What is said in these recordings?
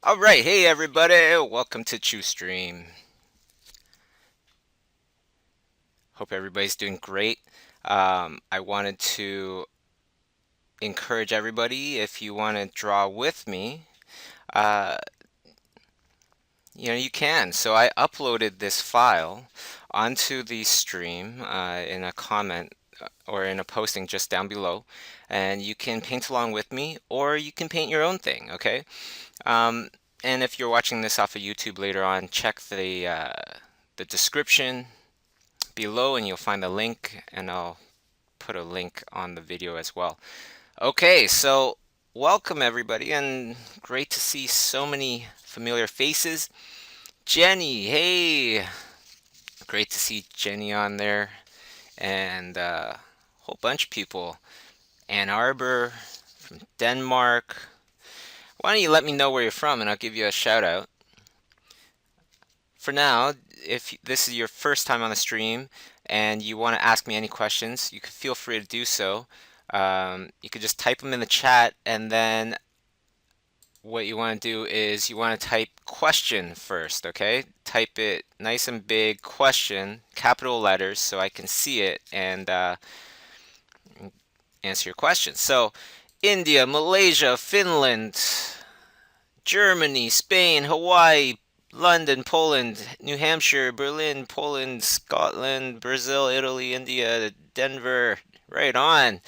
All right, hey everybody, welcome to Chiustream. Hope everybody's doing great. I wanted to encourage everybody if you want to draw with me, uh, you can. So I uploaded this file onto the stream in a comment or in a posting just down below, and you can paint along with me, or you can paint your own thing, okay? Um, and if you're watching this off of YouTube later on, check the description below and you'll find the link, and I'll put a link on the video as well. Okay, so welcome everybody, and great to see so many familiar faces. Jenny, hey, great to see Jenny on there, and a whole bunch of people. Ann Arbor from Denmark. Why don't you let me know where you're from and I'll give you a shout out. For now, if this is your first time on the stream and you want to ask me any questions, you can feel free to do so. You could just type them in the chat, and then what you want to do is you want to type question first, okay? Type it nice and big, question, capital letters, so I can see it and answer your question. So, India, Malaysia, Finland, Germany, Spain, Hawaii, London, Poland, New Hampshire, Berlin, Poland, Scotland, Brazil, Italy, India, Denver. Right on.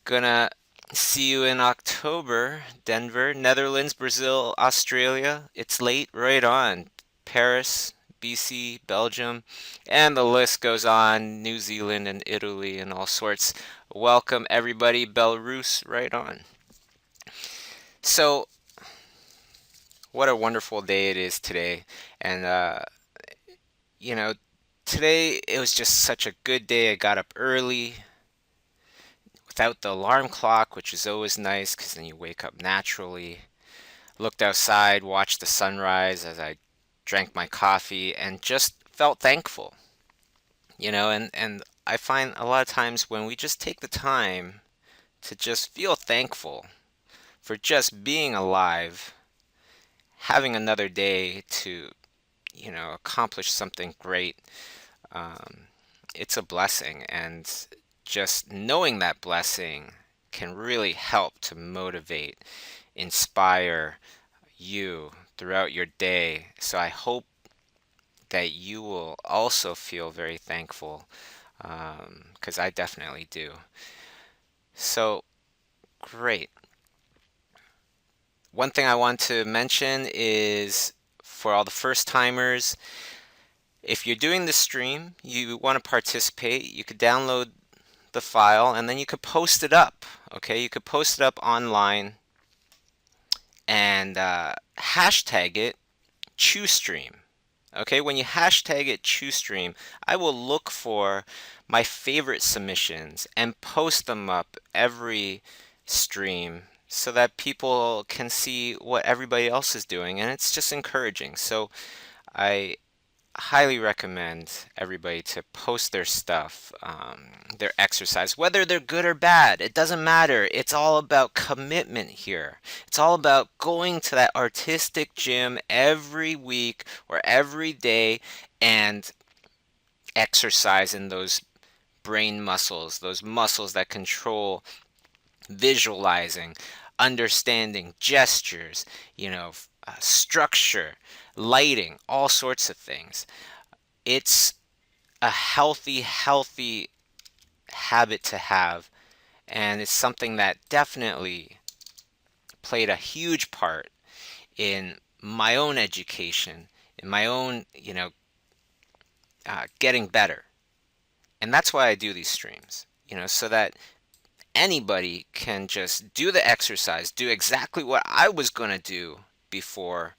Gonna see you in October. Denver, Netherlands, Brazil, Australia. It's late. Right on. Paris, BC, Belgium, and the list goes on. New Zealand and Italy and all sorts. Welcome everybody. Belarus, right on. So, what a wonderful day it is today. And, you know, today it was just such a good day. I got up early without the alarm clock, which is always nice because then you wake up naturally. Looked outside, watched the sunrise as I drank my coffee, and just felt thankful. And I find a lot of times when we just take the time to just feel thankful for just being alive, having another day to, accomplish something great, um, it's a blessing. And just knowing that blessing can really help to motivate, inspire you throughout your day. So I hope that you will also feel very thankful, because I definitely do. So, great. One thing I want to mention is for all the first timers, if you're doing the stream, you want to participate, you could download the file and then you could post it up. Okay, you could post it up online and hashtag it Chiustream. Okay, when you hashtag it Chiustream, I will look for my favorite submissions and post them up every stream so that people can see what everybody else is doing, and it's just encouraging. So I highly recommend everybody to post their stuff, their exercise, whether they're good or bad. It doesn't matter. It's all about commitment here. It's all about going to that artistic gym every week or every day and exercising those brain muscles, those muscles that control visualizing, understanding gestures, structure, lighting, all sorts of things. It's a healthy habit to have, and it's something that definitely played a huge part in my own education, in my own, getting better. And that's why I do these streams, so that anybody can just do the exercise, do exactly what I was going to do before,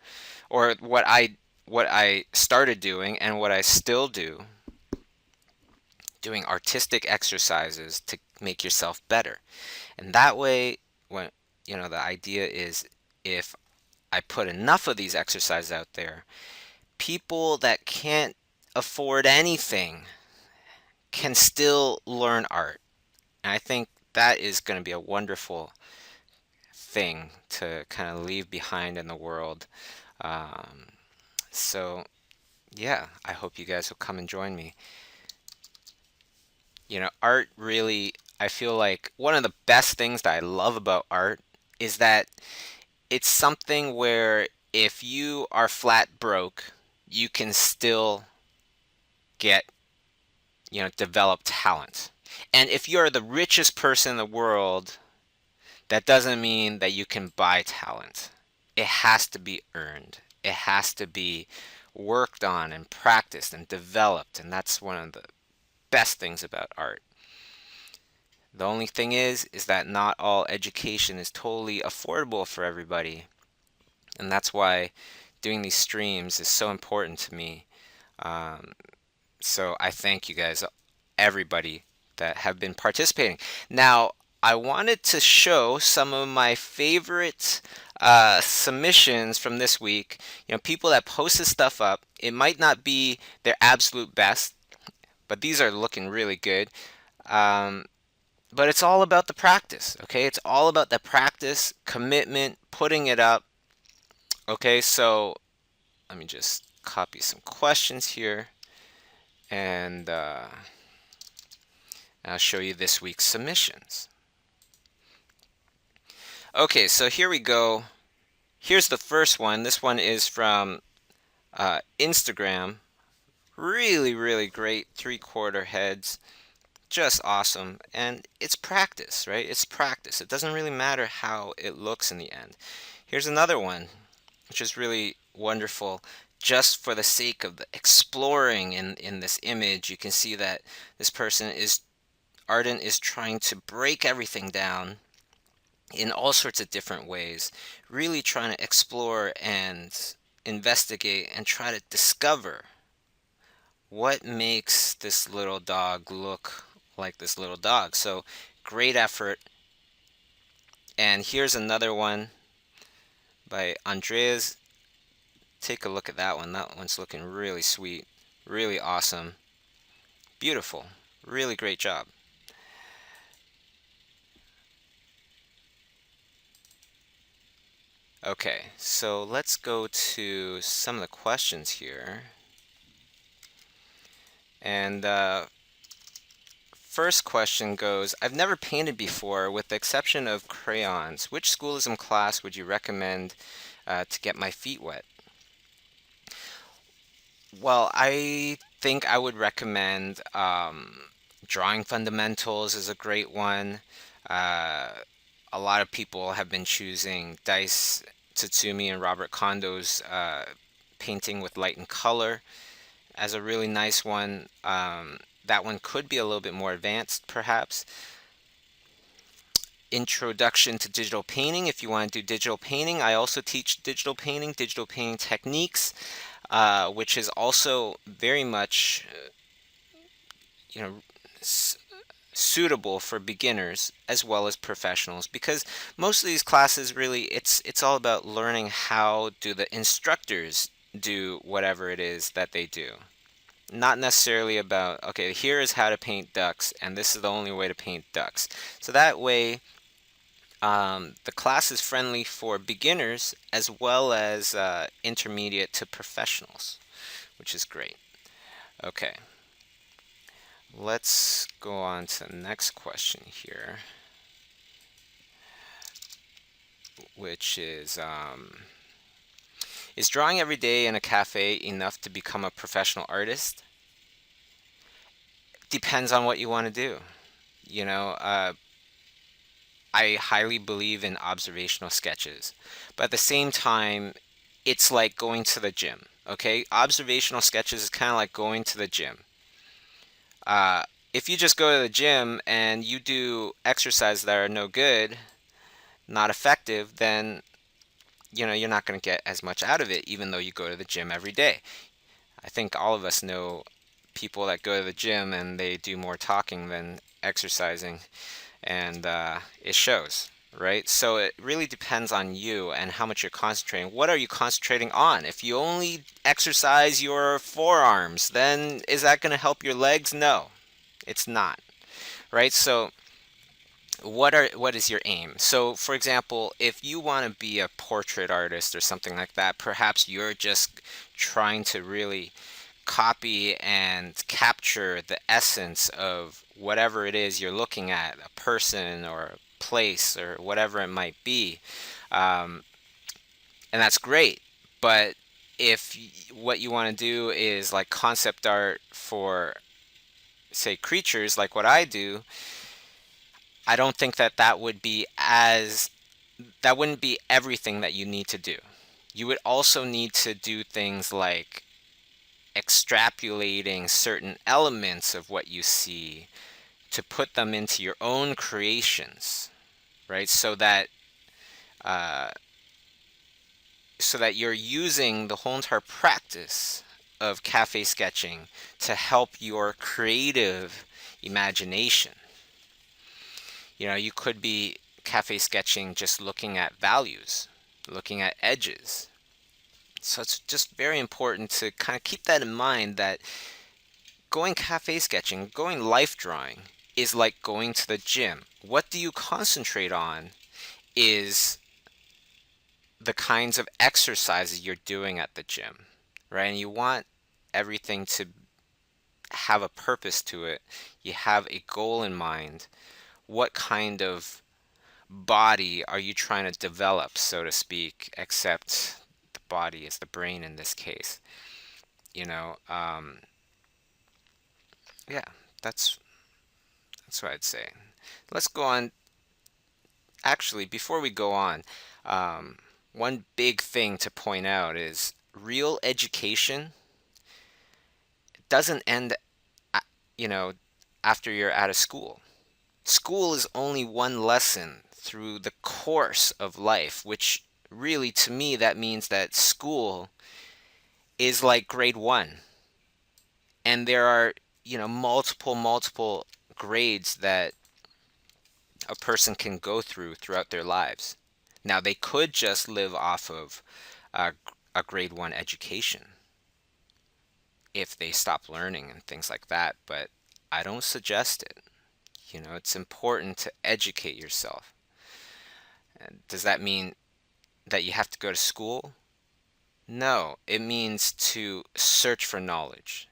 or what I started doing and what I still do, doing artistic exercises to make yourself better. And that way, when the idea is, if I put enough of these exercises out there, people that can't afford anything can still learn art. And I think that is going to be a wonderful thing to kind of leave behind in the world. Um, so yeah, I hope you guys will come and join me. Art really, I feel like one of the best things that I love about art is that it's something where if you are flat broke, you can still get, develop talent. And if you're the richest person in the world, that doesn't mean that you can buy talent. It has to be earned. It has to be worked on and practiced and developed. And that's one of the best things about art. The only thing is that not all education is totally affordable for everybody. And that's why doing these streams is so important to me. Um, so I thank you guys, everybody that have been participating. Now, I wanted to show some of my favorite submissions from this week. People that posted stuff up. It might not be their absolute best, but these are looking really good. Um, but it's all about the practice, okay? It's all about the practice, commitment, putting it up. Okay, so let me just copy some questions here, and I'll show you this week's submissions. Okay, so here we go. Here's the first one. This one is from Instagram. Really, really great 3/4 heads. Just awesome. And it's practice, right? It's practice. It doesn't really matter how it looks in the end. Here's another one, which is really wonderful. Just for the sake of the exploring in this image, you can see that this person is, Arden is trying to break everything down in all sorts of different ways, really trying to explore and investigate and try to discover what makes this little dog look like this little dog. So great effort. And here's another one by Andreas. Take a look at that one. That one's looking really sweet, really awesome, beautiful, really great job. Okay, so let's go to some of the questions here. And first question goes, I've never painted before with the exception of crayons. Which Schoolism class would you recommend to get my feet wet? Well, I think I would recommend Drawing Fundamentals is a great one. Uh, a lot of people have been choosing Dice Tsutsumi and Robert Kondo's Painting with Light and Color as a really nice one. That one could be a little bit more advanced, perhaps. Introduction to Digital Painting, if you want to do digital painting. I also teach digital painting techniques, which is also very much, you know, suitable for beginners as well as professionals, because most of these classes really it's all about learning how do the instructors do whatever it is that they do. Not necessarily about, okay, here is how to paint ducks, and this is the only way to paint ducks. So that way, the class is friendly for beginners as well as intermediate to professionals, which is great. Okay, let's go on to the next question here, which is drawing every day in a cafe enough to become a professional artist? Depends on what you want to do. You know, I highly believe in observational sketches, but at the same time, it's like going to the gym. Okay, observational sketches is kind of like going to the gym. If you just go to the gym and you do exercises that are no good, not effective, then you're not going to get as much out of it, even though you go to the gym every day. I think all of us know people that go to the gym and they do more talking than exercising, and it shows, right? So it really depends on you and how much you're concentrating. What are you concentrating on? If you only exercise your forearms, then is that going to help your legs? No, it's not, right? So what is your aim? So, for example, if you want to be a portrait artist or something like that, perhaps you're just trying to really copy and capture the essence of whatever it is you're looking at, a person or a place or whatever it might be. Um, and that's great. But if what you want to do is like concept art for, say, creatures, like what I do, I don't think that that wouldn't be everything that you need to do. You would also need to do things like extrapolating certain elements of what you see to put them into your own creations, right? Uh, so that you're using the whole entire practice of cafe sketching to help your creative imagination. You know, you could be cafe sketching just looking at values, looking at edges. So it's just very important to kind of keep that in mind, that going cafe sketching, going life drawing is like going to the gym. What do you concentrate on is the kinds of exercises you're doing at the gym, right? And you want everything to have a purpose to it. You have a goal in mind. What kind of body are you trying to develop, so to speak, except the body is the brain in this case, you know? Yeah, that's that's what I'd say. Let's go on. Actually, before we go on, um, one big thing to point out is real education doesn't end, a- you know, after you're out of school. School is only one lesson through the course of life, which really, to me, that means that school is like grade one. And there are, multiple grades that a person can go throughout their lives. Now, they could just live off of a, a grade one education if they stop learning and things like that, but I don't suggest it. It's important to educate yourself. And does that mean that you have to go to school? No, it means to search for knowledge,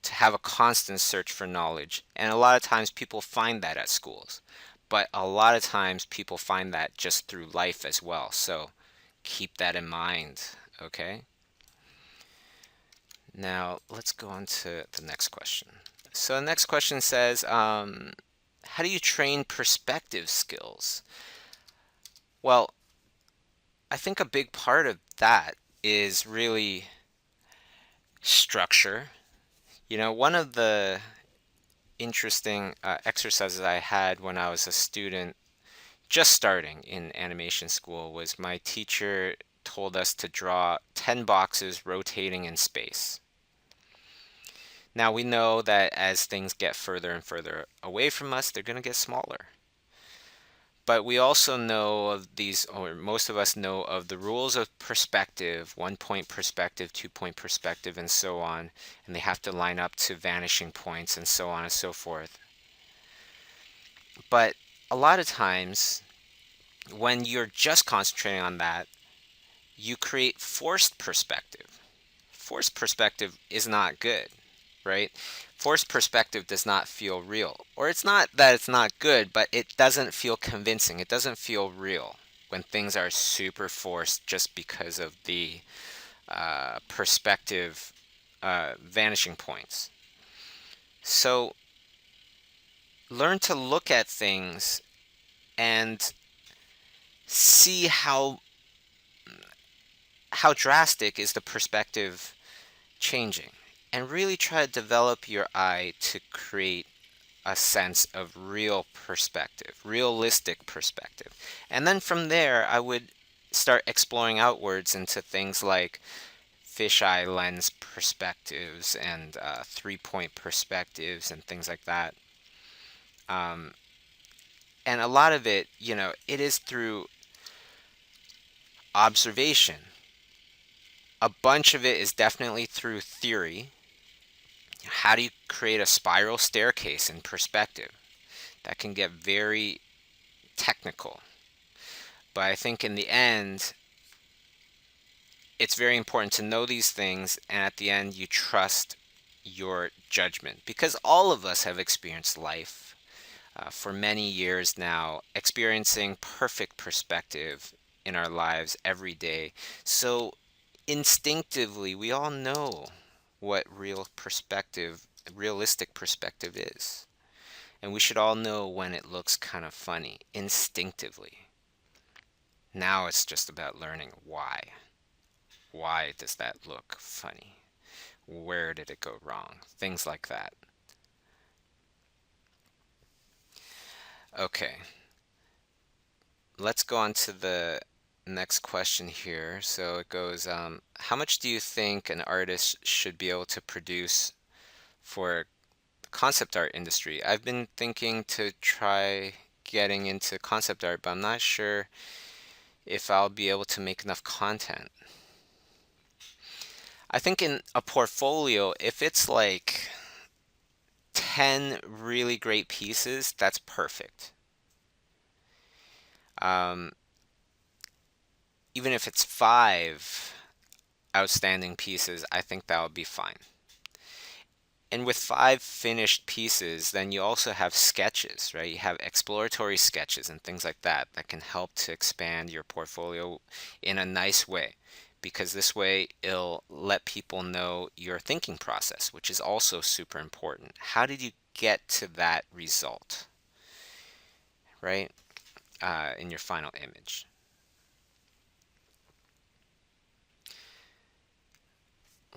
to have a constant search for knowledge. And a lot of times people find that at schools, but a lot of times people find that just through life as well. So keep that in mind, okay? Now let's go on to the next question. So the next question says, how do you train perspective skills? Well, I think a big part of that is really structure. One of the interesting exercises I had when I was a student just starting in animation school was my teacher told us to draw 10 boxes rotating in space. Now we know that as things get further and further away from us, they're going to get smaller. But we also know of these, or most of us know of the rules of perspective, 1 point perspective, 2 point perspective, and so on. And they have to line up to vanishing points and so on and so forth. But a lot of times, when you're just concentrating on that, you create forced perspective. Forced perspective is not good, right? Forced perspective does not feel real. Or it's not that it's not good, but it doesn't feel convincing. It doesn't feel real when things are super forced just because of the perspective vanishing points. So learn to look at things and see how drastic is the perspective changing, and really try to develop your eye to create a sense of real perspective, realistic perspective. And then from there, I would start exploring outwards into things like fisheye lens perspectives and 3 point perspectives and things like that. Um, and a lot of it, it is through observation. A bunch of it is definitely through theory. How do you create a spiral staircase in perspective? That can get very technical. But I think in the end, it's very important to know these things, and at the end, you trust your judgment, because all of us have experienced life for many years now, experiencing perfect perspective in our lives every day. So instinctively, we all know what realistic perspective is. And we should all know when it looks kind of funny, instinctively. Now it's just about learning why. Why does that look funny? Where did it go wrong? Things like that. Okay, let's go on to the next question here. So it goes, how much do you think an artist should be able to produce for the concept art industry? I've been thinking to try getting into concept art, but I'm not sure if I'll be able to make enough content. I think in a portfolio, if it's like 10 really great pieces, that's perfect. Um, Even if it's 5 outstanding pieces, I think that would be fine. And with 5 finished pieces, then you also have sketches, right? You have exploratory sketches and things like that that can help to expand your portfolio in a nice way. Because this way it'll let people know your thinking process, which is also super important. How did you get to that result, right? In your final image.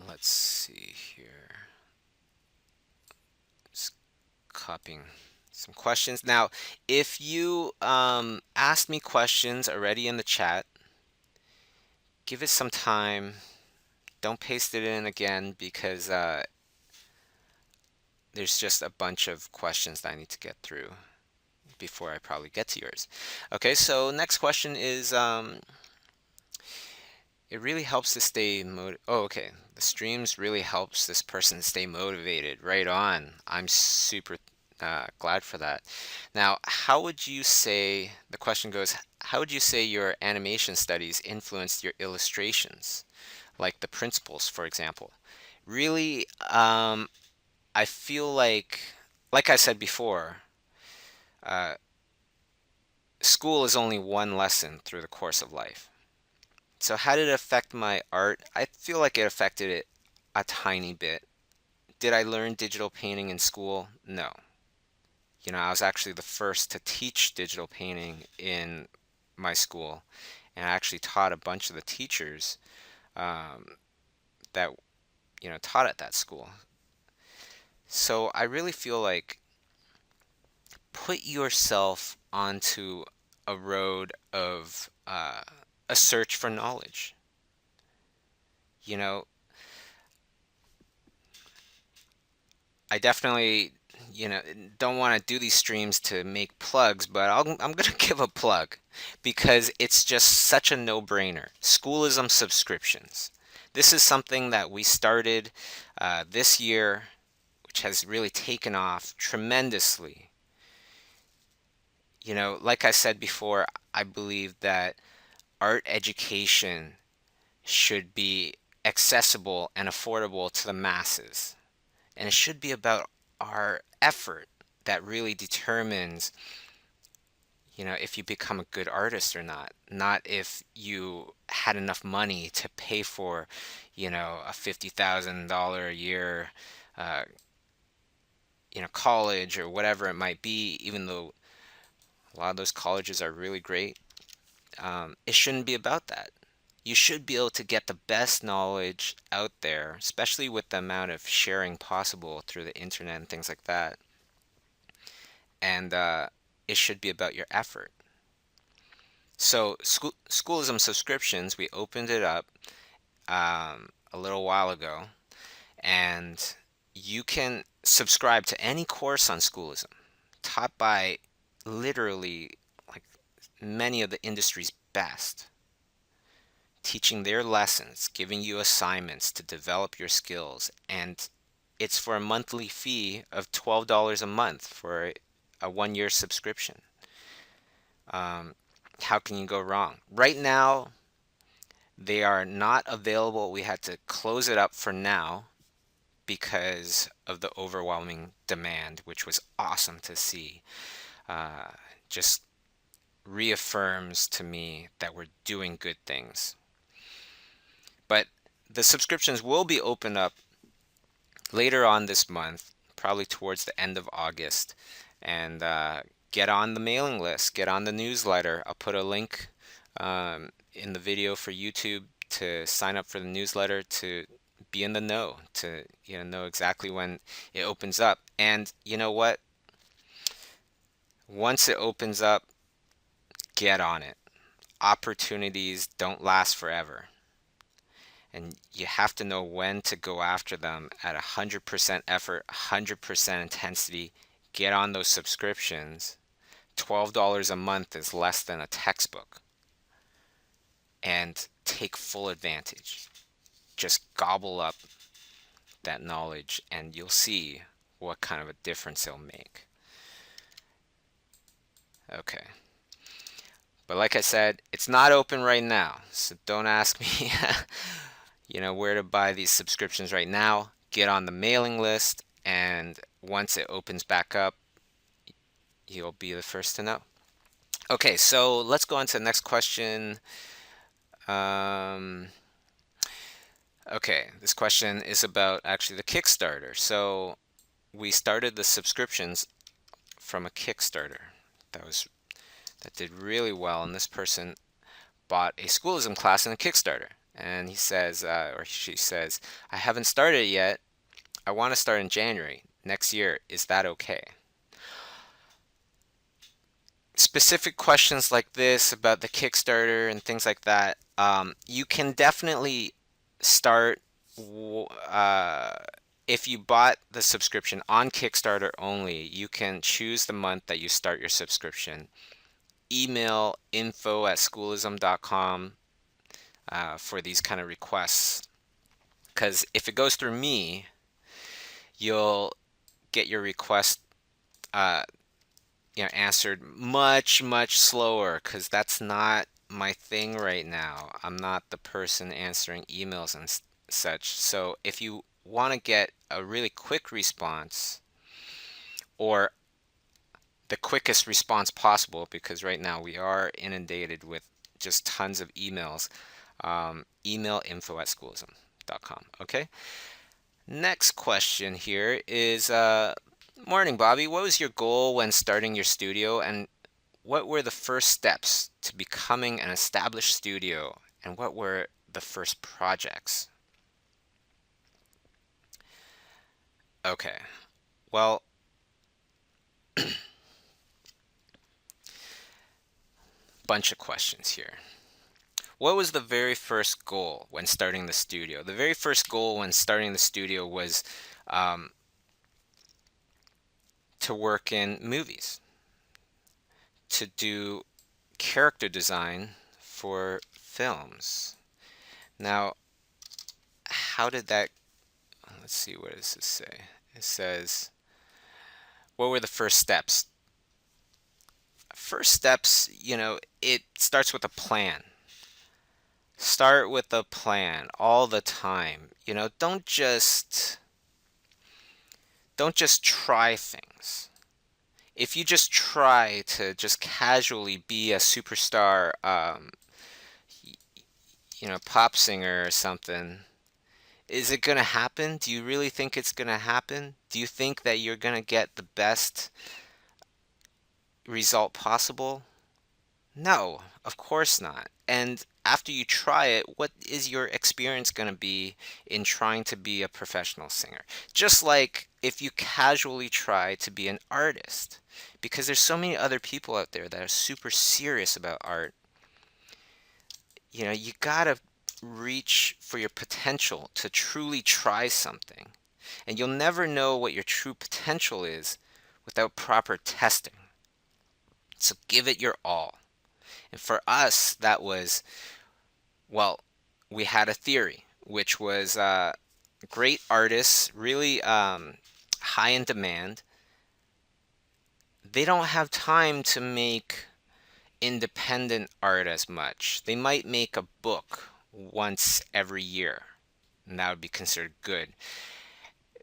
Let's see here. Just copying some questions. Now, if you asked me questions already in the chat, give it some time. Don't paste it in again because there's just a bunch of questions that I need to get through before I probably get to yours. Okay, so next question is, it really helps to stay oh, okay. The streams really helps this person stay motivated. Right on. I'm super glad for that. Now, how would you say, the question goes, how would you say your animation studies influenced your illustrations? Like the principles, for example. Really, I feel like I said before, uh, school is only one lesson through the course of life. So how did it affect my art? I feel like it affected it a tiny bit. Did I learn digital painting in school? No. I was actually the first to teach digital painting in my school, and I actually taught a bunch of the teachers um, that taught at that school. So I really feel like put yourself onto a road of a search for knowledge. You know, I definitely, don't want to do these streams to make plugs, but I'm going to give a plug because it's just such a no-brainer. Schoolism subscriptions. This is something that we started this year, which has really taken off tremendously. Like I said before, I believe that art education should be accessible and affordable to the masses. And it should be about our effort that really determines, if you become a good artist or not. Not if you had enough money to pay for, a $50,000 a year, uh, college or whatever it might be, even though a lot of those colleges are really great. It shouldn't be about that. You should be able to get the best knowledge out there, especially with the amount of sharing possible through the internet and things like that. And it should be about your effort. So, Schoolism subscriptions, we opened it up a little while ago, and you can subscribe to any course on Schoolism, taught by literally like many of the industry's best, teaching their lessons, giving you assignments to develop your skills, and it's for a monthly fee of $12 a month for a 1-year subscription. How can you go wrong? Right now, they are not available. We had to close it up for now because of the overwhelming demand, which was awesome to see. Uh, just reaffirms to me that we're doing good things. But the subscriptions will be opened up later on this month, probably towards the end of August. And get on the mailing list, get on the newsletter. I'll put a link in the video for YouTube to sign up for the newsletter to be in the know, to know exactly when it opens up. And you know what? Once it opens up, get on it. Opportunities don't last forever. And you have to know when to go after them at 100% effort, 100% intensity. Get on those subscriptions. $12 a month is less than a textbook. And take full advantage. Just gobble up that knowledge, and you'll see what kind of a difference it'll make. Okay. But like I said, it's not open right now. So don't ask me where to buy these subscriptions right now. Get on the mailing list, and once it opens back up, you'll be the first to know. Okay, so let's go on to the next question. Um, okay, this question is about actually the Kickstarter. So we started the subscriptions from a Kickstarter that did really well, and this person bought a Schoolism class in a Kickstarter. And he says, or she says, I haven't started it yet. I want to start in January next year. Is that okay? Specific questions like this about the Kickstarter and things like that, you can definitely start if you bought the subscription on Kickstarter only. You can choose the month that you start your subscription. Email info@schoolism.com for these kind of requests. Because if it goes through me, you'll get your request answered much, much slower, because that's not my thing right now. I'm not the person answering emails and such. So if you want to get a really quick response, or the quickest response possible, because right now we are inundated with just tons of emails, email info@schoolism.com. Okay. Next question here is morning, Bobby. What was your goal when starting your studio, and what were the first steps to becoming an established studio, and what were the first projects? Okay, well, bunch of questions here. What was the very first goal when starting the studio? The very first goal when starting the studio was to work in movies, to do character design for films. Now, how did that, let's see, what does this say? It says, what were the first steps? First steps, it starts with a plan. Start with a plan all the time. Don't just try things. If you just try to just casually be a superstar, pop singer or something, is it going to happen? Do you really think it's going to happen? Do you think that you're going to get the best result possible? No, of course not. And after you try it, what is your experience going to be in trying to be a professional singer? Just like if you casually try to be an artist, because there's so many other people out there that are super serious about art. You gotta reach for your potential to truly try something. And you'll never know what your true potential is without proper testing. So give it your all. And for us, that was, well, we had a theory, which was great artists, really high in demand. They don't have time to make independent art as much. They might make a book once every year, and that would be considered good.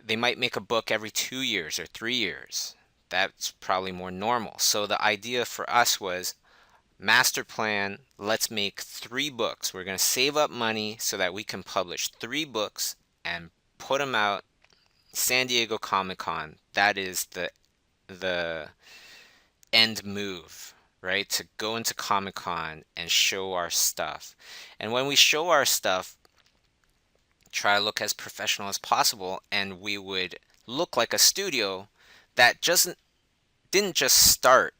They might make a book every 2 years or 3 years. That's probably more normal. So the idea for us was master plan, let's make 3 books. We're going to save up money so that we can publish 3 books and put them out. San Diego Comic Con, that is the end move, right? To go into Comic Con and show our stuff. And when we show our stuff, try to look as professional as possible, and we would look like a studio that just didn't just start,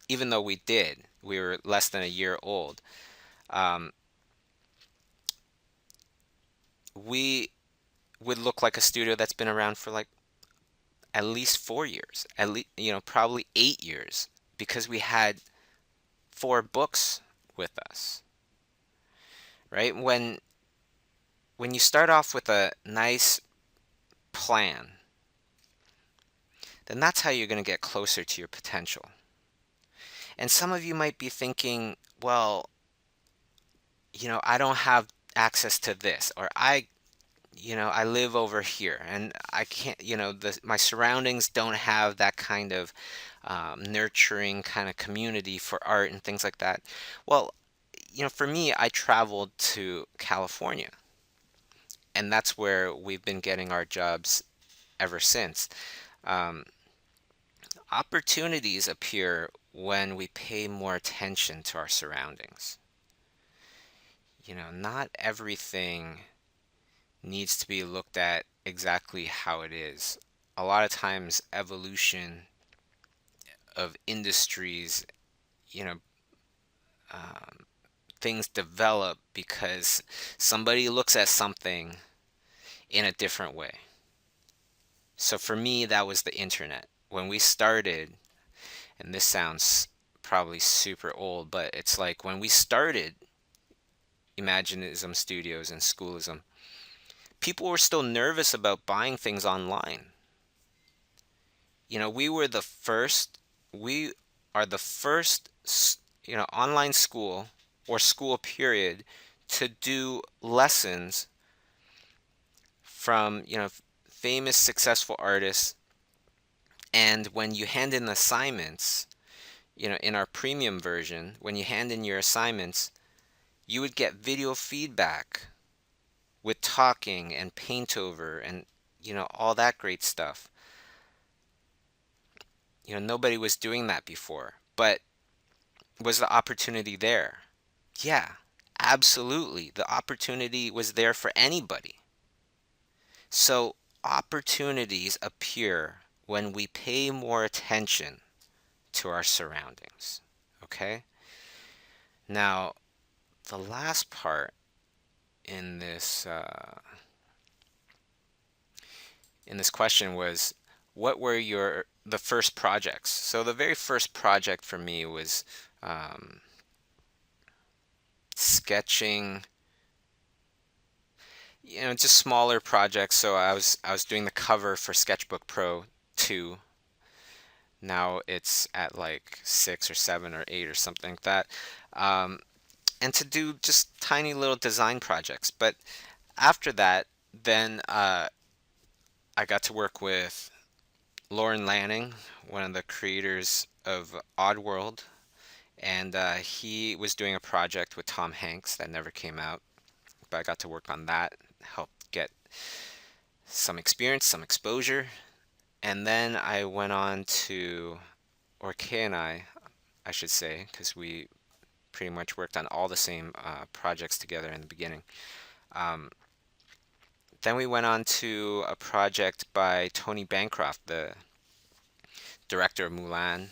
even though we did. We were less than a year old. Um, we would look like a studio that's been around for like at least 4 years, at least, probably 8 years, because we had 4 books with us, right? When you start off with a nice plan, then that's how you're going to get closer to your potential. And some of you might be thinking, well, I don't have access to this, or I live over here and I can't, my surroundings don't have that kind of nurturing kind of community for art and things like that. Well, for me, I traveled to California, and that's where we've been getting our jobs ever since. Um, Opportunities appear when we pay more attention to our surroundings. Not everything needs to be looked at exactly how it is. A lot of times, evolution of industries, you know, um, things develop because somebody looks at something in a different way. So for me, that was the internet. When we started, and this sounds probably super old, but it's like when we started Imaginism Studios and Schoolism, people were still nervous about buying things online. We were the first, we are the first, online school or school period to do lessons from, famous successful artists. And when you hand in assignments, in our premium version, when you hand in your assignments, you would get video feedback with talking and paint over and, all that great stuff. Nobody was doing that before, but was the opportunity there? Yeah, absolutely. The opportunity was there for anybody. So opportunities appear when we pay more attention to our surroundings. Okay? Now, the last part in this question was, what were the first projects? So the very first project for me was sketching, just smaller projects. So I was doing the cover for Sketchbook Pro 2. Now it's at like 6 or 7 or 8 or something like that. Um, and to do just tiny little design projects. But after that, then I got to work with Lauren Lanning, one of the creators of Oddworld, and he was doing a project with Tom Hanks that never came out, but I got to work on that, helped get some experience, some exposure, and then I went on to, or Kay and I should say, because we pretty much worked on all the same projects together in the beginning. Um, then we went on to a project by Tony Bancroft, the director of Mulan.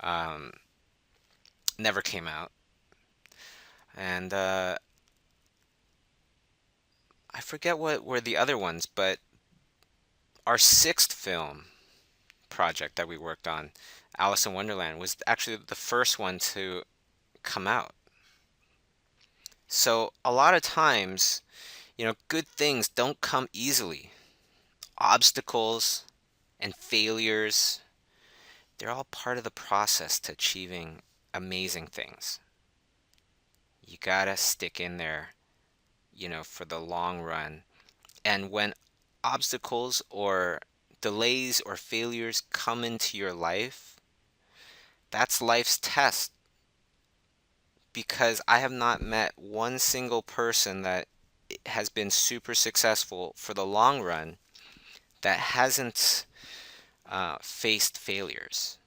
Um, Never came out. And I forget what were the other ones, but our sixth film project that we worked on, Alice in Wonderland, was actually the first one to come out. So a lot of times, good things don't come easily. Obstacles and failures, they're all part of the process to achieving amazing things. You gotta stick in there, for the long run. And when obstacles or delays or failures come into your life, that's life's test. Because I have not met one single person that has been super successful for the long run that hasn't faced failures.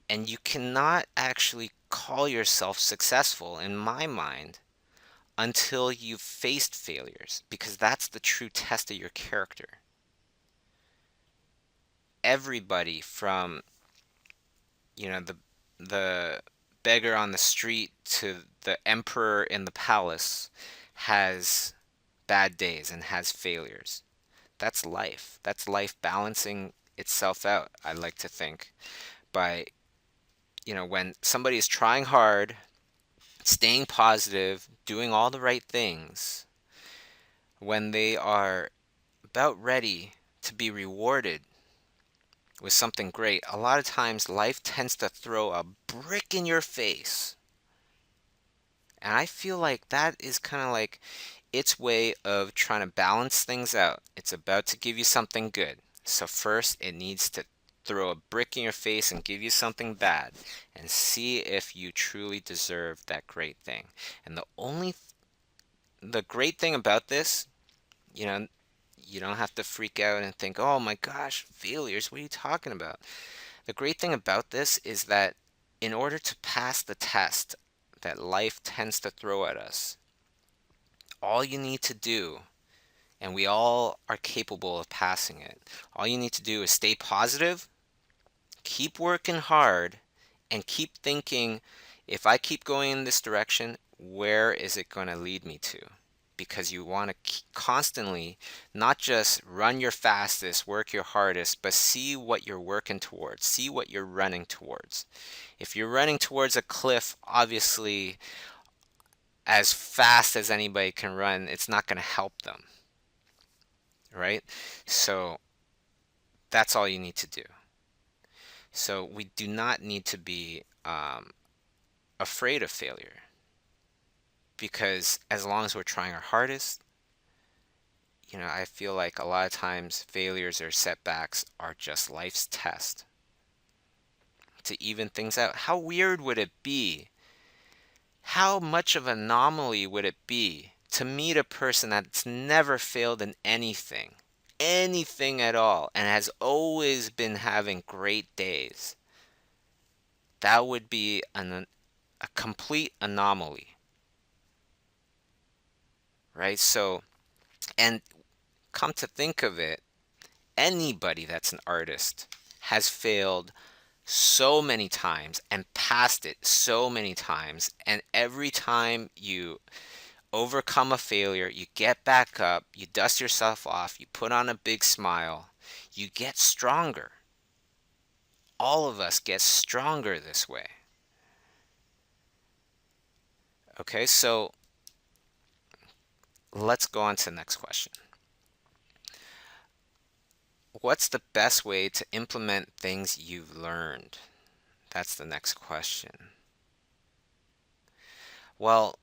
And you cannot actually call yourself successful, in my mind, until you've faced failures, because that's the true test of your character. Everybody from, the beggar on the street to the emperor in the palace has bad days and has failures. That's life. That's life balancing itself out, I like to think, by, when somebody is trying hard, staying positive, doing all the right things, when they are about ready to be rewarded with something great, a lot of times life tends to throw a brick in your face. And I feel like that is kind of like its way of trying to balance things out. It's about to give you something good. So first it needs to throw a brick in your face and give you something bad and see if you truly deserve that great thing. And the great thing about this, you know, you don't have to freak out and think, "Oh my gosh, failures, what are you talking about?" The great thing about this is that in order to pass the test that life tends to throw at us, all you need to do, and we all are capable of passing it, all you need to do is stay positive, keep working hard, and keep thinking, if I keep going in this direction, where is it going to lead me to? Because you want to constantly not just run your fastest, work your hardest, but see what you're working towards, see what you're running towards. If you're running towards a cliff, obviously, as fast as anybody can run, it's not going to help them, right? So that's all you need to do. So we do not need to be afraid of failure, because as long as we're trying our hardest, I feel like a lot of times failures or setbacks are just life's test to even things out. How weird would it be? How much of an anomaly would it be to meet a person that's never failed in anything at all, and has always been having great days? That would be a complete anomaly, right? So, and come to think of it, anybody that's an artist has failed so many times and passed it so many times. And every time you overcome a failure, you get back up, you dust yourself off, you put on a big smile, you get stronger. All of us get stronger this way. Okay, so let's go on to the next question. What's the best way to implement things you've learned? That's the next question. Well,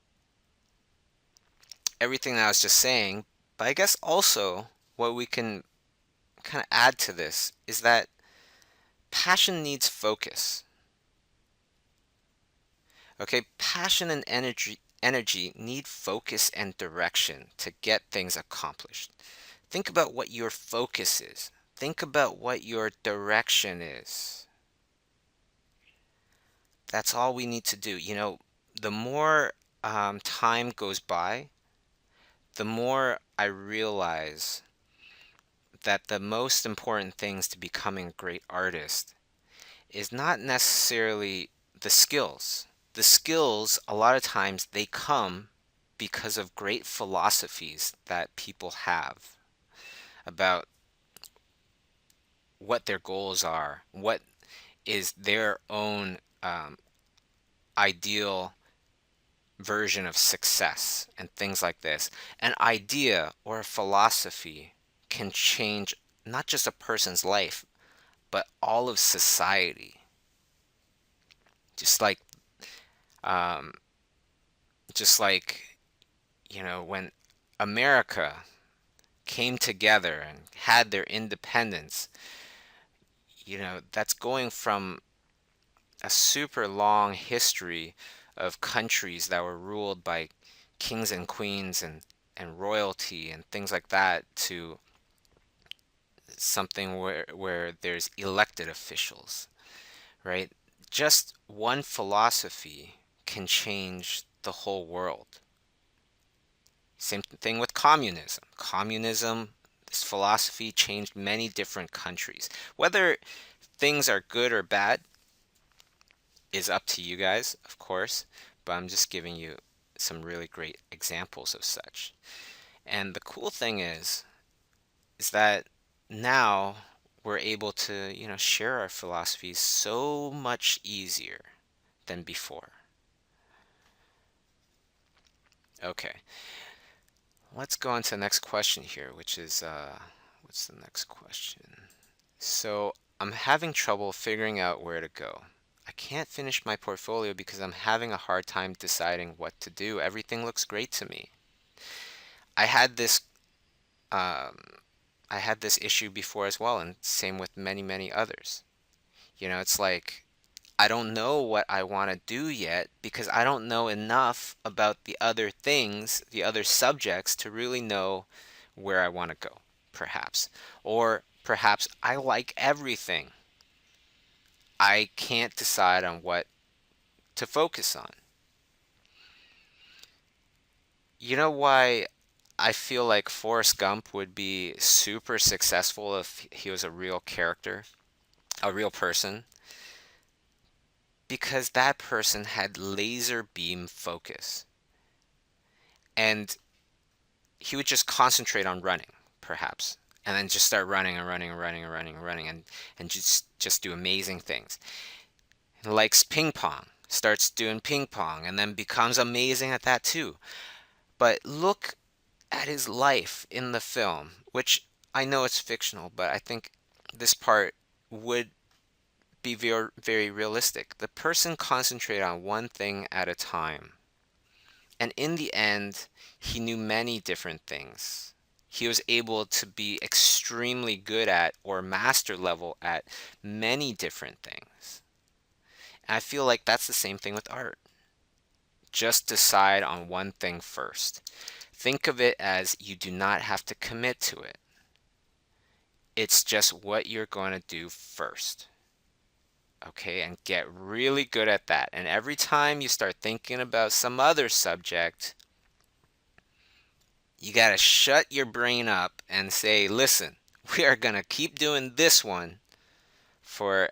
everything that I was just saying, but I guess also what we can kind of add to this is that passion needs focus. Okay, passion and energy need focus and direction to get things accomplished. Think about what your focus is. Think about what your direction is. That's all we need to do. The more time goes by, the more I realize that the most important things to becoming a great artist is not necessarily the skills. The skills, a lot of times, they come because of great philosophies that people have about what their goals are, what is their own ideal version of success, and things like this. An idea or a philosophy can change not just a person's life, but all of society. Just like Um, just like, when America came together and had their independence, that's going from a super long history of countries that were ruled by kings and queens and royalty and things like that to something where there's elected officials, right? Just one philosophy can change the whole world. Same thing with communism. Communism, this philosophy changed many different countries. Whether things are good or bad is up to you guys, of course, but I'm just giving you some really great examples of such. And the cool thing is that now we're able to, share our philosophies so much easier than before. Okay, let's go on to the next question here, which is what's the next question? So, I'm having trouble figuring out where to go. I can't finish my portfolio because I'm having a hard time deciding what to do. Everything looks great to me. I had this um, I had this issue before as well, and same with many, many others. It's like I don't know what I want to do yet because I don't know enough about the other things, the other subjects to really know where I want to go, perhaps. Or perhaps I like everything. I can't decide on what to focus on. You know why I feel like Forrest Gump would be super successful if he was a real character, a real person? Because that person had laser beam focus. And he would just concentrate on running, perhaps, and then just start running and running and running and running and running and just do amazing things. He likes ping pong, starts doing ping pong, and then becomes amazing at that too. But look at his life in the film, which I know it's fictional, but I think this part would be very, very realistic. The person concentrated on one thing at a time. And in the end, he knew many different things. He was able to be extremely good at or master level at many different things. And I feel like that's the same thing with art. Just decide on one thing first. Think of it as you do not have to commit to it. It's just what you're going to do first. Okay, and get really good at that. And every time you start thinking about some other subject, you got to shut your brain up and say, listen, we are going to keep doing this one for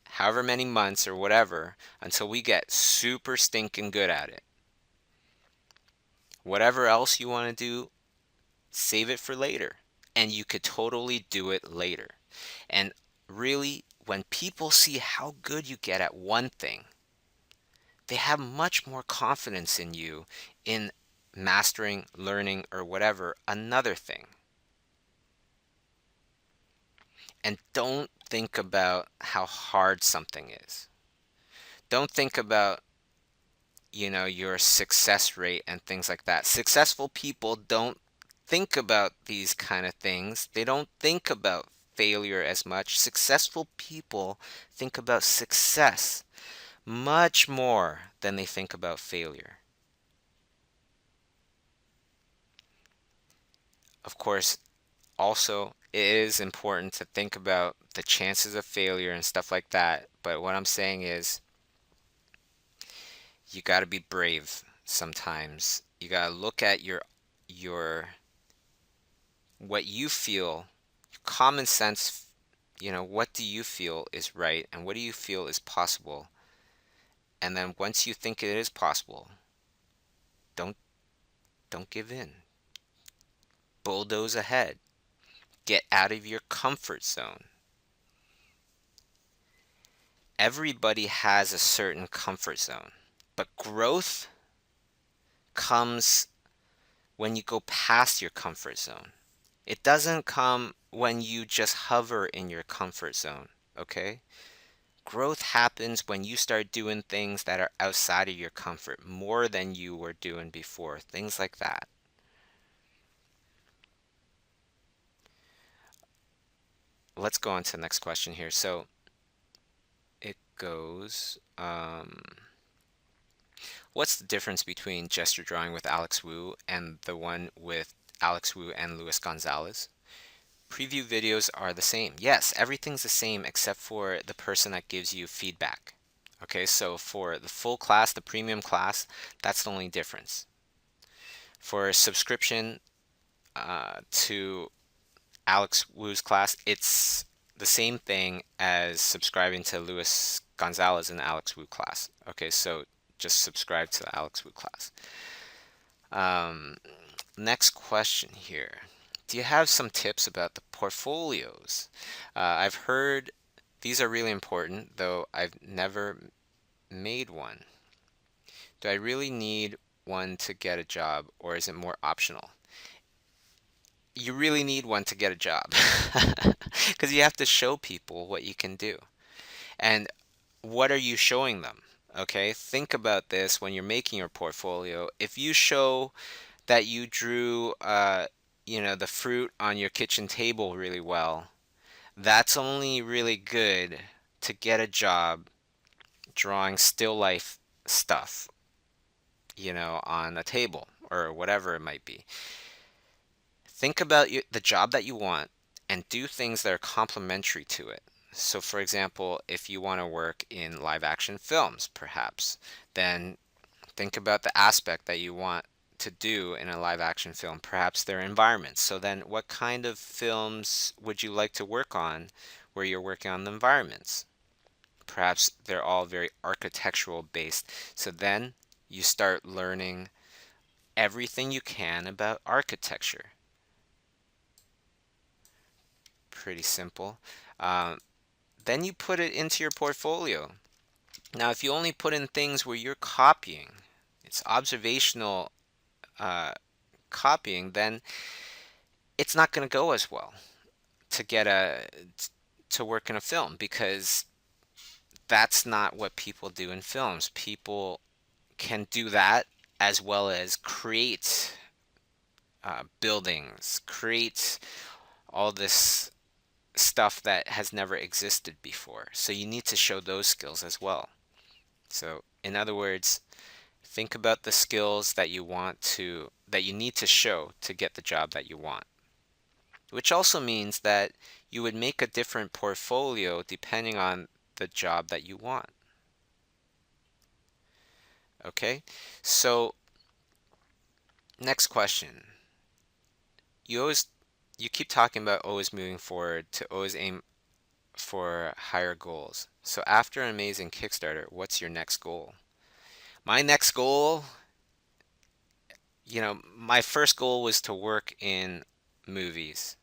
however many months or whatever until we get super stinking good at it. Whatever else you want to do, save it for later. And you could totally do it later. And really, when people see how good you get at one thing, they have much more confidence in you in mastering, learning, or whatever another thing. And don't think about how hard something is. Don't think about, your success rate and things like that. Successful people don't think about these kind of things. They don't think about failure as much. Successful people think about success much more than they think about failure. Of course, also, it is important to think about the chances of failure and stuff like that. But what I'm saying is, you got to be brave sometimes. You got to look at your what you feel, common sense, what do you feel is right and what do you feel is possible? And then once you think it is possible, don't don't give in. Bulldoze ahead. Get out of your comfort zone. Everybody has a certain comfort zone, but growth comes when you go past your comfort zone. It doesn't come when you just hover in your comfort zone, okay? Growth happens when you start doing things that are outside of your comfort more than you were doing before, things like that. Let's go on to the next question here. So it goes, what's the difference between gesture drawing with Alex Wu and the one with Alex Wu and Luis Gonzalez? Preview videos are the same. Yes, everything's the same except for the person that gives you feedback. Okay, so for the full class, the premium class, that's the only difference. For subscription to Alex Wu's class, it's the same thing as subscribing to Luis Gonzalez in the Alex Wu class. Okay, so just subscribe to the Alex Wu class. Um, Next question here. Do you have some tips about the portfolios? I've heard these are really important, though I've never made one. Do I really need one to get a job, or is it more optional? You really need one to get a job because you have to show people what you can do. And what are you showing them? Okay, think about this when you're making your portfolio. If you show that you drew, the fruit on your kitchen table really well, that's only really good to get a job drawing still life stuff, on a table or whatever it might be. Think about the job that you want and do things that are complementary to it. So, for example, if you want to work in live action films, perhaps, then think about the aspect that you want to do in a live action film, perhaps their environments. So, then what kind of films would you like to work on where you're working on the environments? Perhaps they're all very architectural based. So, then you start learning everything you can about architecture. Pretty simple. Um, then you put it into your portfolio. Now, if you only put in things where you're copying, it's observational uh, copying, then it's not going to go as well to get to work in a film because that's not what people do in films. People can do that as well as create buildings, create all this stuff that has never existed before. So you need to show those skills as well. So, in other words, think about the skills that you need to show to get the job that you want. Which also means that you would make a different portfolio depending on the job that you want. Okay? So, next question. You keep talking about always moving forward to always aim for higher goals. So after an amazing Kickstarter, what's your next goal? My next goal, my first goal was to work in movies.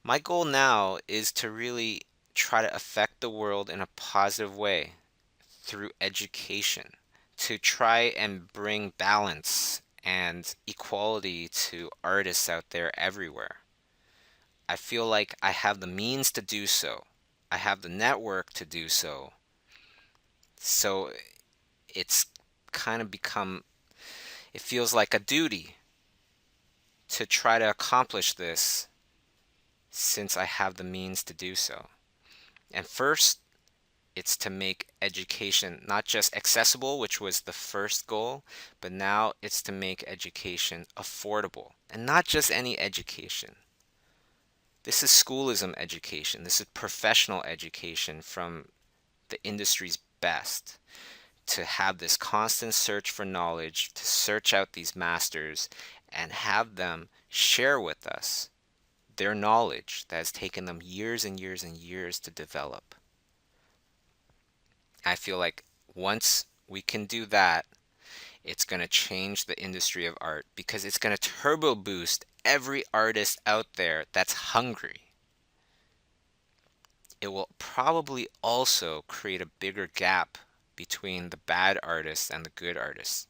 My goal now is to really try to affect the world in a positive way through education, to try and bring balance and equality to artists out there everywhere. I feel like I have the means to do so. I have the network to do so. So it's kind of become, it feels like a duty to try to accomplish this since I have the means to do so. And first, it's to make education not just accessible, which was the first goal, but now it's to make education affordable. And not just any education. This is schoolism education. This is professional education from the industry's best. To have this constant search for knowledge, to search out these masters and have them share with us their knowledge that has taken them years and years and years to develop. I feel like once we can do that, it's going to change the industry of art because it's going to turbo boost every artist out there that's hungry. It will probably also create a bigger gap between the bad artists and the good artists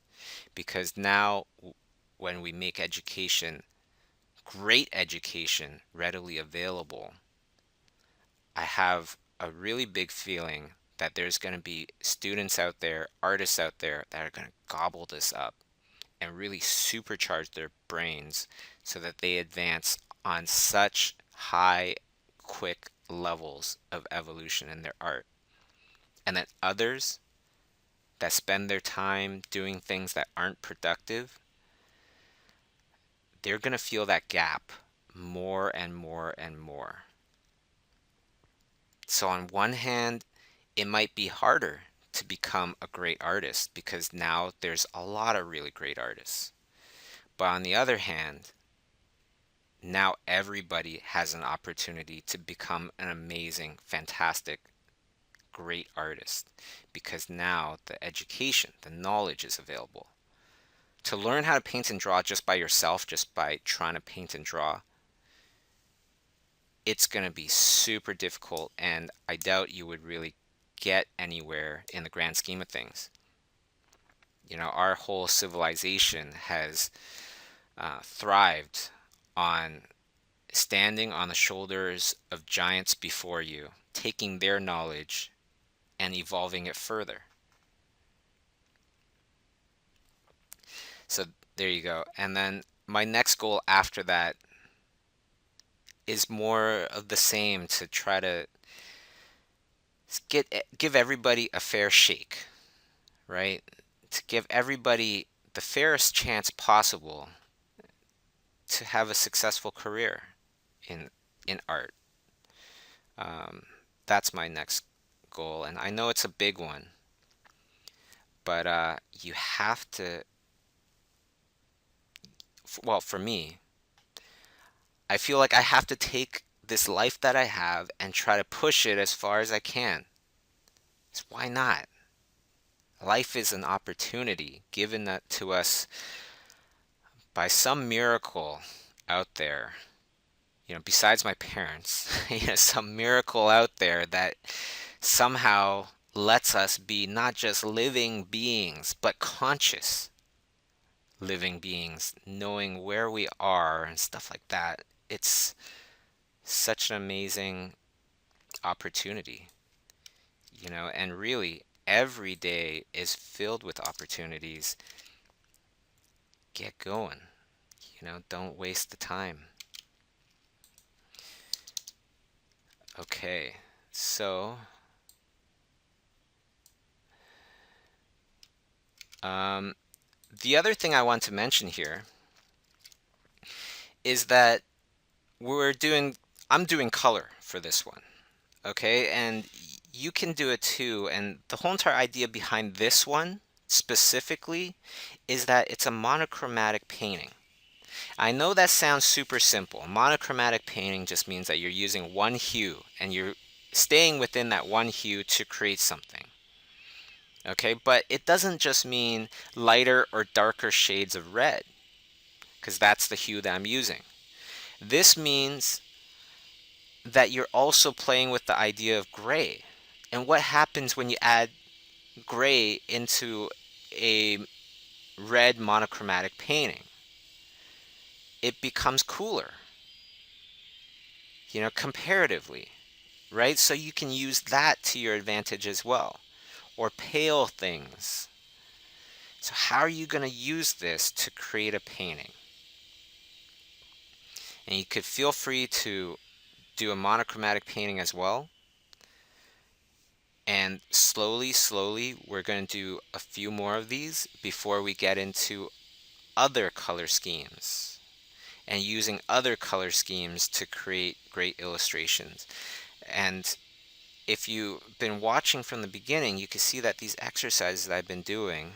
because now when we make education, great education, readily available, I have a really big feeling that there's going to be students out there, artists out there that are going to gobble this up and really supercharge their brains so that they advance on such high, quick levels of evolution in their art. And then others that spend their time doing things that aren't productive, they're going to feel that gap more and more and more. So, on one hand, it might be harder to become a great artist because now there's a lot of really great artists. But on the other hand, now everybody has an opportunity to become an amazing, fantastic, great artist because now the education, the knowledge is available. To learn how to paint and draw just by yourself, just by trying to paint and draw, it's going to be super difficult, and I doubt you would really get anywhere in the grand scheme of things. You know, our whole civilization has thrived on standing on the shoulders of giants before you, taking their knowledge and evolving it further. So there you go. And then my next goal after that is more of the same, to try to give everybody a fair shake, right? To give everybody the fairest chance possible to have a successful career in art. Um, that's my next goal, and I know it's a big one, but you have to. Well, for me, I feel like I have to take this life that I have and try to push it as far as I can. So why not? Life is an opportunity given that to us by some miracle out there, besides my parents, some miracle out there that somehow lets us be not just living beings, but conscious living beings, knowing where we are and stuff like that. It's such an amazing opportunity, and really every day is filled with opportunities. Get going, don't waste the time. Okay, so um, the other thing I want to mention here is that I'm doing color for this one, okay? And you can do it too. And the whole entire idea behind this one specifically is that it's a monochromatic painting. I know that sounds super simple. Monochromatic painting just means that you're using one hue and you're staying within that one hue to create something. Okay, but it doesn't just mean lighter or darker shades of red, because that's the hue that I'm using. This means that you're also playing with the idea of gray. And what happens when you add gray into a red monochromatic painting? It becomes cooler, comparatively, right? So you can use that to your advantage as well. Or pale things. So how are you going to use this to create a painting? And you could feel free to do a monochromatic painting as well. And slowly, slowly, we're going to do a few more of these before we get into other color schemes and using other color schemes to create great illustrations. And if you've been watching from the beginning, you can see that these exercises that I've been doing,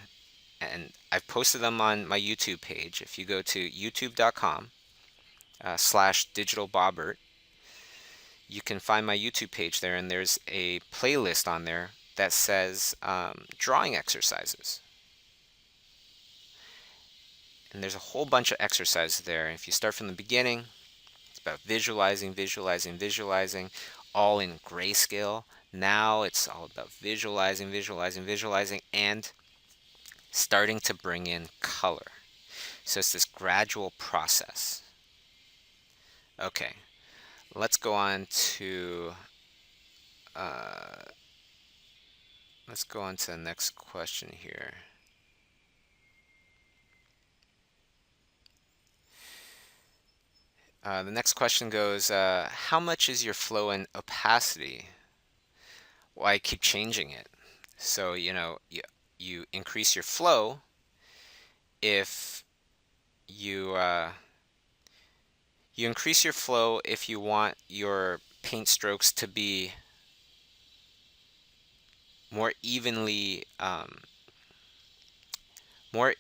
and I've posted them on my YouTube page. If you go to youtube.com /digitalbobbert, you can find my YouTube page there, and there's a playlist on there that says drawing exercises. And there's a whole bunch of exercises there. If you start from the beginning, it's about visualizing, visualizing, visualizing, all in grayscale. Now it's all about visualizing, visualizing, visualizing, and starting to bring in color. So it's this gradual process. Okay, let's go on to let's go on to the next question here. The next question goes, how much is your flow and opacity? Well, I keep changing it. So, you increase your flow if you you increase your flow if you want your paint strokes to be more evenly more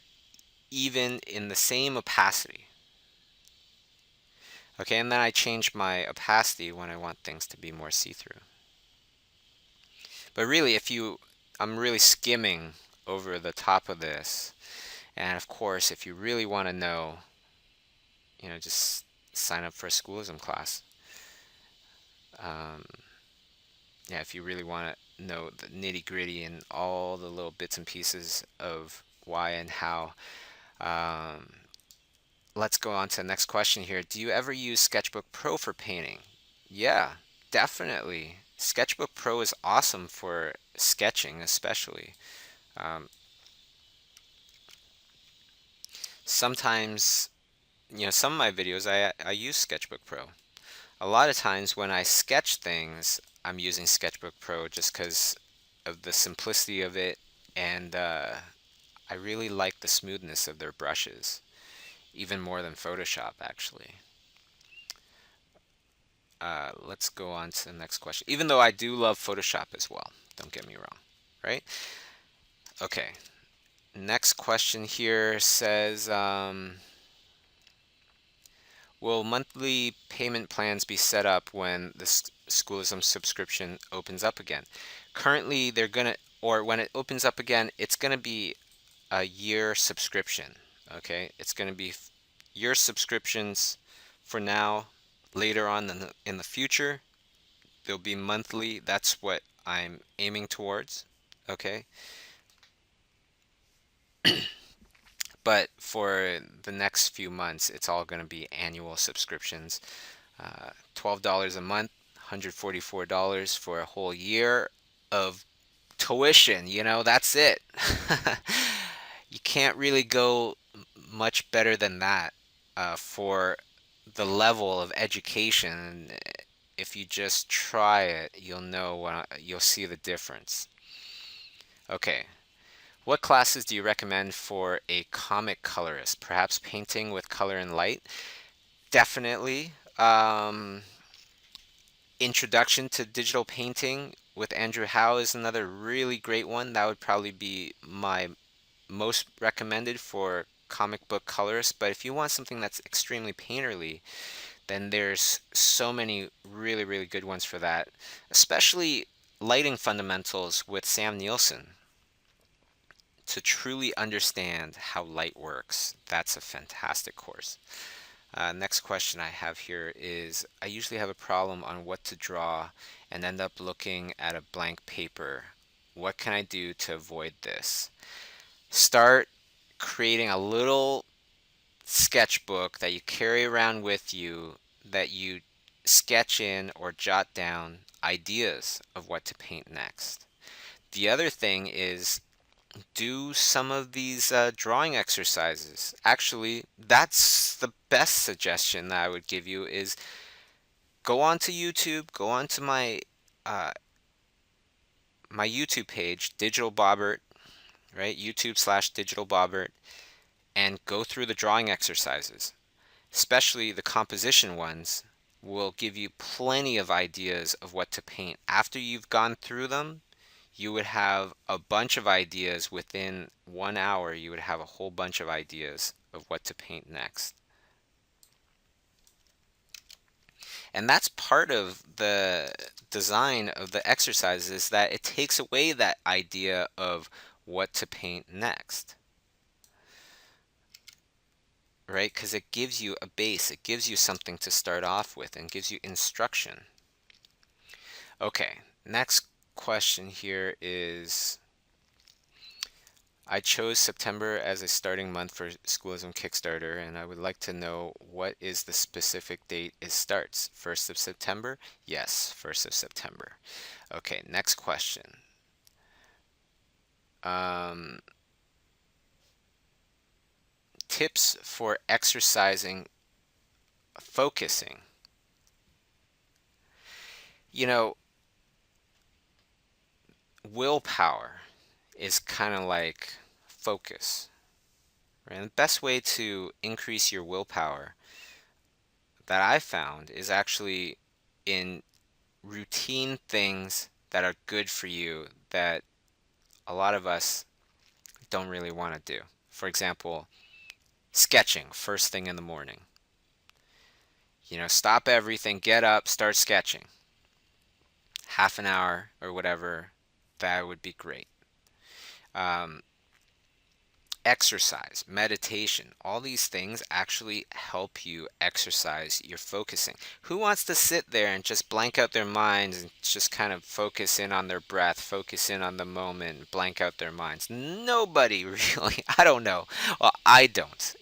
even in the same opacity. Okay, and then I change my opacity when I want things to be more see-through. But really, I'm really skimming over the top of this. And of course, if you really want to know, just sign up for a Schoolism class. Um, yeah, if you really want to know the nitty-gritty and all the little bits and pieces of why and how. Um, let's go on to the next question here. Do you ever use Sketchbook Pro for painting? Yeah, definitely. Sketchbook Pro is awesome for sketching, especially. Um, sometimes, some of my videos I use Sketchbook Pro. A lot of times when I sketch things, I'm using Sketchbook Pro just because of the simplicity of it, and I really like the smoothness of their brushes, even more than Photoshop, actually. Let's go on to the next question. Even though I do love Photoshop as well, don't get me wrong, right? Okay, next question here says, will monthly payment plans be set up when the Schoolism subscription opens up again? Currently, or when it opens up again, it's gonna be a year subscription. Okay, it's gonna be year subscriptions for now. Later on in the future, they'll be monthly. That's what I'm aiming towards. Okay, but for the next few months, it's all gonna be annual subscriptions. $12 a month, $144 for a whole year of tuition. That's it. You can't really go much better than that for the level of education. If you just try it, you'll see the difference. Okay, what classes do you recommend for a comic colorist? Perhaps painting with color and light? Definitely. Introduction to Digital Painting with Andrew Howe is another really great one. That would probably be my most recommended for comic book colorists. But if you want something that's extremely painterly, then there's so many really, really good ones for that, especially Lighting Fundamentals with Sam Nielsen. To truly understand how light works, that's a fantastic course. Next question I have here is, I usually have a problem on what to draw and end up looking at a blank paper. What can I do to avoid this? Start creating a little sketchbook that you carry around with you, that you sketch in or jot down ideas of what to paint next. The other thing is, do some of these drawing exercises. Actually, that's the best suggestion that I would give you is go onto YouTube, go onto uh, my YouTube page, Digital Bobbert, right? YouTube/Digital Bobbert, and go through the drawing exercises, especially the composition ones. Will give you plenty of ideas of what to paint. After you've gone through them, you would have a bunch of ideas within 1 hour. You would have a whole bunch of ideas of what to paint next. And that's part of the design of the exercise, is that it takes away that idea of what to paint next, right? Because it gives you a base, it gives you something to start off with and gives you instruction. Okay, next question here is, I chose September as a starting month for Schoolism Kickstarter, and I would like to know what is the specific date it starts. 1st of September? Yes, 1st of September. Okay, next question. Um, Tips for exercising focusing. You know, willpower is kind of like focus, right? And the best way to increase your willpower that I found is actually in routine things that are good for you that a lot of us don't really want to do. For example, sketching first thing in the morning. Stop everything, get up, start sketching. Half an hour or whatever, that would be great. Um, Exercise, meditation, all these things actually help you exercise your focusing. Who wants to sit there and just blank out their minds and just kind of focus in on their breath, focus in on the moment, blank out their minds? Nobody really. I don't know. Well, I don't,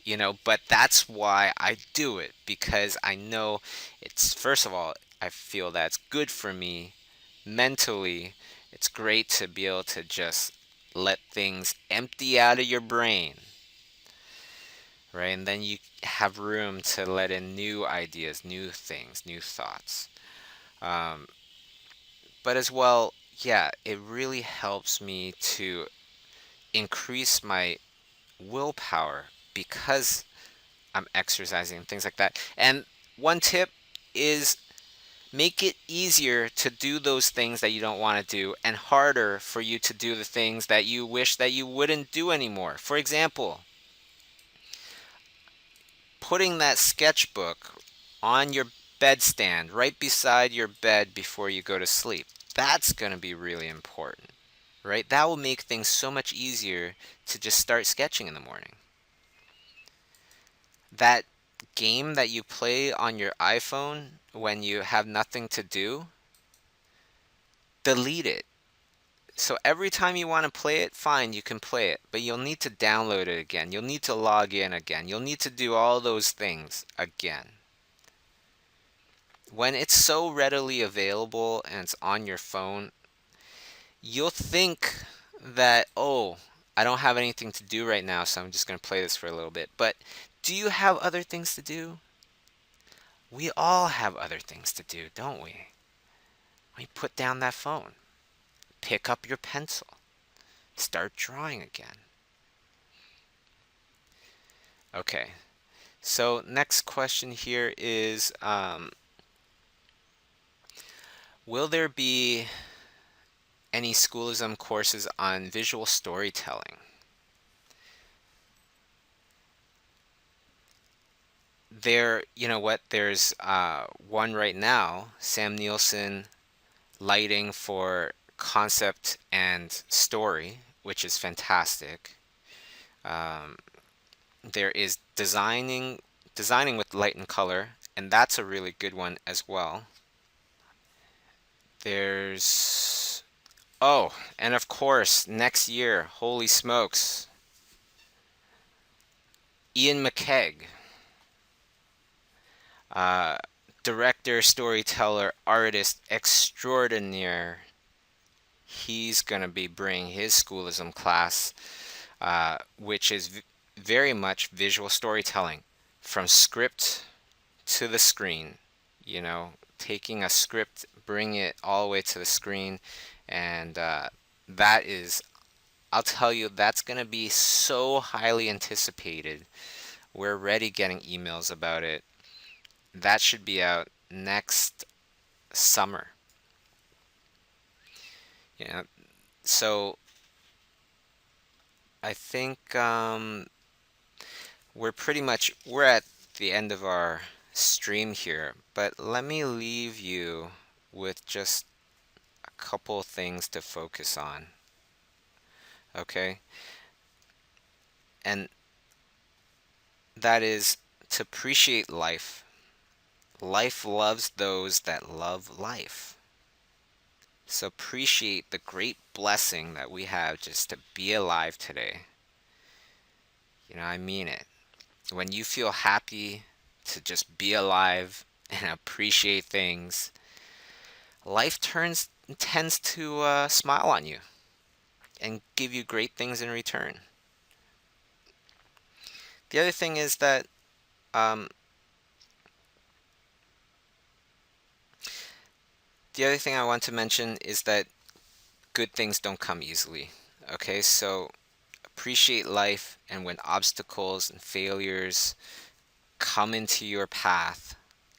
but that's why I do it, because I know it's, first of all, I feel that's good for me mentally. It's great to be able to just let things empty out of your brain, right? And then you have room to let in new ideas, new things, new thoughts. Um, but as well, yeah, it really helps me to increase my willpower because I'm exercising and things like that. And one tip is make it easier to do those things that you don't want to do and harder for you to do the things that you wish that you wouldn't do anymore. For example, putting that sketchbook on your bedstand right beside your bed before you go to sleep. That's going to be really important, right? That will make things so much easier to just start sketching in the morning. That game that you play on your iPhone when you have nothing to do, delete it. So every time you want to play it, fine, you can play it, but you'll need to download it again. You'll need to log in again. You'll need to do all those things again. When it's so readily available and it's on your phone, you'll think that, oh, I don't have anything to do right now, so I'm just going to play this for a little bit. But do you have other things to do? We all have other things to do, don't we? We put down that phone, pick up your pencil, start drawing again. Okay, so next question here is, will there be any Schoolism courses on visual storytelling? You know what, there's one right now, Sam Nielsen lighting for concept and story, which is fantastic. Um, there is designing with light and color, and that's a really good one as well. There's, oh, and of course, next year, holy smokes, Ian McKegg, uh, director, storyteller, artist extraordinaire. He's going to be bringing his Schoolism class, which is very much visual storytelling from script to the screen. Taking a script, bring it all the way to the screen, and that is, I'll tell you, that's going to be so highly anticipated. We're already getting emails about it. That should be out next summer. Yeah. So I think we're at the end of our stream here, but let me leave you with just a couple things to focus on. Okay? And that is to appreciate life. Life loves those that love life. So appreciate the great blessing that we have just to be alive today. I mean it. When you feel happy to just be alive and appreciate things, life tends to smile on you. and give you great things in return. The other thing is that um, the other thing I want to mention is that good things don't come easily. Okay, so appreciate life, and when obstacles and failures come into your path,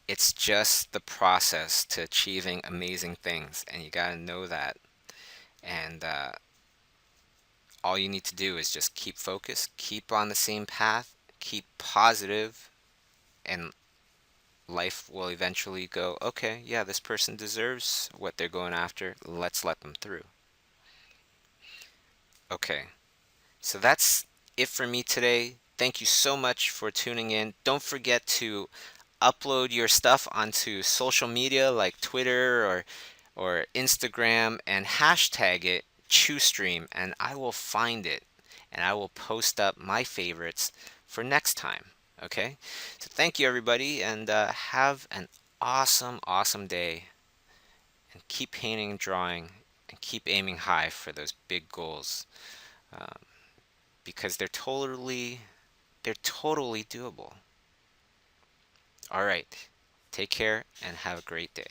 it's just the process to achieving amazing things, and you gotta know that. And all you need to do is just keep focused, keep on the same path, keep positive, and life will eventually go, okay, yeah, this person deserves what they're going after. Let's let them through. Okay, so that's it for me today. Thank you so much for tuning in. Don't forget to upload your stuff onto social media like Twitter or Instagram and hashtag it Chiustream, and I will find it and I will post up my favorites for next time. Okay? So thank you everybody, and have an awesome, awesome day, and keep painting and drawing, and keep aiming high for those big goals, um, because they're totally doable. All right. Take care and have a great day.